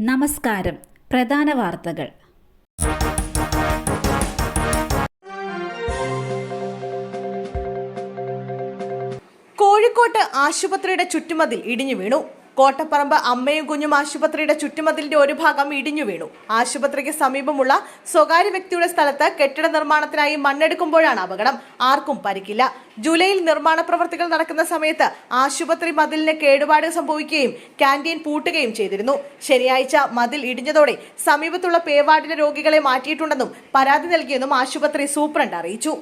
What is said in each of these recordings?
നമസ്കാരം. പ്രധാന വാർത്തകൾ. കോഴിക്കോട്ട് ആശുപത്രിയുടെ ചുറ്റുമതിൽ ഇടിഞ്ഞു വീണു. കോട്ടപ്പറമ്പ് അമ്മയും കുഞ്ഞും ആശുപത്രിയുടെ ചുറ്റുമതിലിന്റെ ഒരു ഭാഗം ഇടിഞ്ഞു വീണു. ആശുപത്രിക്ക് സമീപമുള്ള സ്വകാര്യ വ്യക്തിയുടെ സ്ഥലത്ത് കെട്ടിട നിർമ്മാണത്തിനായി മണ്ണെടുക്കുമ്പോഴാണ് അപകടം. ആർക്കും പരിക്കില്ല. ജൂലൈയിൽ നിർമ്മാണ പ്രവർത്തികൾ നടക്കുന്ന സമയത്ത് ആശുപത്രി മതിലിന് കേടുപാട് സംഭവിക്കുകയും ക്യാന്റീൻ പൂട്ടുകയും ചെയ്തിരുന്നു. ശനിയാഴ്ച മതിൽ ഇടിഞ്ഞതോടെ സമീപത്തുള്ള പേവാർഡിലെ രോഗികളെ മാറ്റിയിട്ടുണ്ടെന്നും പരാതി നൽകിയെന്നും ആശുപത്രി സൂപ്രണ്ട് അറിയിച്ചു.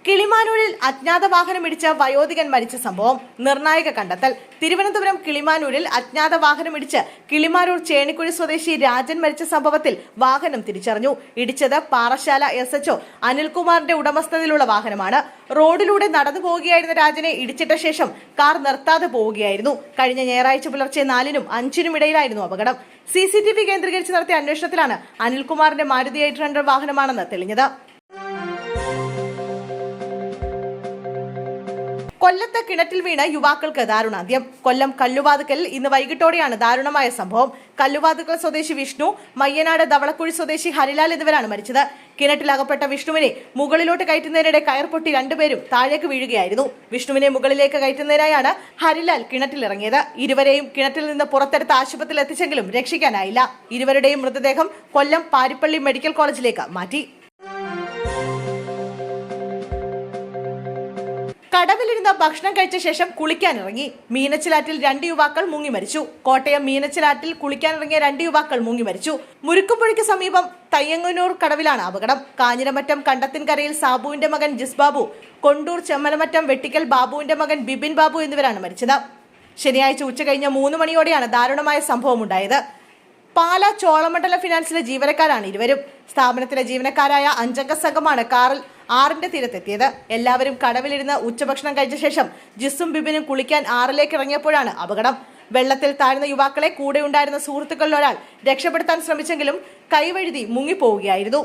കിളിമാനൂരിൽ അജ്ഞാത വാഹനമിടിച്ച് വയോധികൻ മരിച്ച സംഭവം നിർണായക കണ്ടെത്തൽ. തിരുവനന്തപുരം കിളിമാനൂരിൽ അജ്ഞാത വാഹനമിടിച്ച് കിളിമാനൂർ ചേണിക്കുഴി സ്വദേശി രാജൻ മരിച്ച സംഭവത്തിൽ വാഹനം തിരിച്ചറിഞ്ഞു. ഇടിച്ചത് പാറശാല SHO അനിൽകുമാറിന്റെ ഉടമസ്ഥതയിലുള്ള വാഹനമാണ്. റോഡിലൂടെ നടന്നു പോവുകയായിരുന്ന രാജനെ ഇടിച്ചിട്ട ശേഷം കാർ നിർത്താതെ പോവുകയായിരുന്നു. കഴിഞ്ഞ ഞായറാഴ്ച പുലർച്ചെ 4-നും 5-നും ഇടയിലായിരുന്നു അപകടം. CCTV കേന്ദ്രീകരിച്ച് നടത്തിയ അന്വേഷണത്തിലാണ് അനിൽകുമാറിന്റെ മാരുതി 800 വാഹനമാണെന്ന് തെളിഞ്ഞത്. കൊല്ലത്ത് കിണറ്റിൽ വീണ് യുവാക്കൾക്ക് ദാരുണാന്ത്യം. കൊല്ലം കല്ലുവാതുക്കൽ ഇന്ന് വൈകിട്ടോടെയാണ് ദാരുണമായ സംഭവം. കല്ലുവാതുക്കൽ സ്വദേശി വിഷ്ണു, മയ്യനാട് ധവളക്കുഴി സ്വദേശി ഹരിലാൽ എന്നിവരാണ് മരിച്ചത്. കിണറ്റിലകപ്പെട്ട വിഷ്ണുവിനെ മുകളിലോട്ട് കയറ്റുന്നതിനിടെ കയർ പൊട്ടി രണ്ടുപേരും താഴേക്ക് വീഴുകയായിരുന്നു. വിഷ്ണുവിനെ മുകളിലേക്ക് കയറ്റുന്നതിനായാണ് ഹരിലാൽ കിണറ്റിലിറങ്ങിയത്. ഇരുവരെയും കിണറ്റിൽ നിന്ന് പുറത്തെടുത്ത് ആശുപത്രിയിൽ എത്തിച്ചെങ്കിലും രക്ഷിക്കാനായില്ല. ഇരുവരുടെയും മൃതദേഹം കൊല്ലം പാരിപ്പള്ളി മെഡിക്കൽ കോളേജിലേക്ക് മാറ്റി. കടവിലിരുന്ന് ഭക്ഷണം കഴിച്ച ശേഷം കുളിക്കാനിറങ്ങി. മീനച്ചിലാറ്റിൽ 2 യുവാക്കൾ മുങ്ങി മരിച്ചു. കോട്ടയം മീനച്ചിലാറ്റിൽ കുളിക്കാനിറങ്ങിയ 2 യുവാക്കൾ മുങ്ങി മരിച്ചു. മുരുക്കുംപുഴയ്ക്ക് സമീപം തയ്യങ്ങനൂർ കടവിലാണ് അപകടം. കാഞ്ഞിരമറ്റം കണ്ടത്തിൻകരയിൽ സാബുവിന്റെ മകൻ ജിസ്ബാബു, കൊണ്ടൂർ ചെമ്മലമറ്റം വെട്ടിക്കൽ ബാബുവിന്റെ മകൻ ബിബിൻ ബാബു എന്നിവരാണ് മരിച്ചത്. ശനിയാഴ്ച ഉച്ചകഴിഞ്ഞ് 3 മണിയോടെയാണ് ദാരുണമായ സംഭവം ഉണ്ടായത്. പാല ചോളമണ്ഡല ഫിനാൻസിലെ ജീവനക്കാരാണ് ഇരുവരും. സ്ഥാപനത്തിലെ ജീവനക്കാരായ 5-അംഗ സംഘമാണ് കാറിൽ 6-ന്റെ തീരത്തെത്തിയത്. എല്ലാവരും കടവിലിരുന്ന് ഉച്ചഭക്ഷണം കഴിച്ച ശേഷം ജിസും ബിബിനും കുളിക്കാൻ 6-ലേക്ക് ഇറങ്ങിയപ്പോഴാണ് അപകടം. വെള്ളത്തിൽ താഴ്ന്ന യുവാക്കളെ കൂടെ ഉണ്ടായിരുന്ന സുഹൃത്തുക്കളിൽ ഒരാൾ രക്ഷപ്പെടുത്താൻ ശ്രമിച്ചെങ്കിലും കൈവഴുതി മുങ്ങിപ്പോവുകയായിരുന്നു.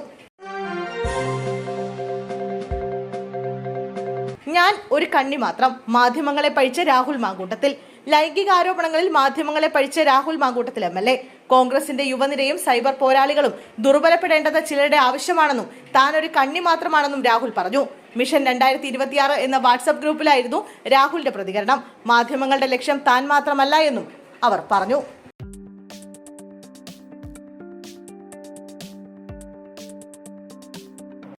ഞാൻ ഒരു കണ്ണി മാത്രം. മാധ്യമങ്ങളെ പഴിച്ച് രാഹുൽ മാങ്കൂട്ടത്തിൽ. ലൈംഗികാരോപണങ്ങളിൽ മാധ്യമങ്ങളെ പഴിച്ച് രാഹുൽ മാങ്കൂട്ടത്തിൽ MLA. കോൺഗ്രസിന്റെ യുവനിരയും സൈബർ പോരാളികളും ദുർബലപ്പെടേണ്ടത് ചിലരുടെ ആവശ്യമാണെന്നും താൻ ഒരു കണ്ണി മാത്രമാണെന്നും രാഹുൽ പറഞ്ഞു. മിഷൻ 2026 എന്ന വാട്സ്ആപ്പ് ഗ്രൂപ്പിലായിരുന്നു രാഹുലിന്റെ പ്രതികരണം. മാധ്യമങ്ങളുടെ ലക്ഷ്യം താൻ മാത്രമല്ല എന്നും അവർ പറഞ്ഞു.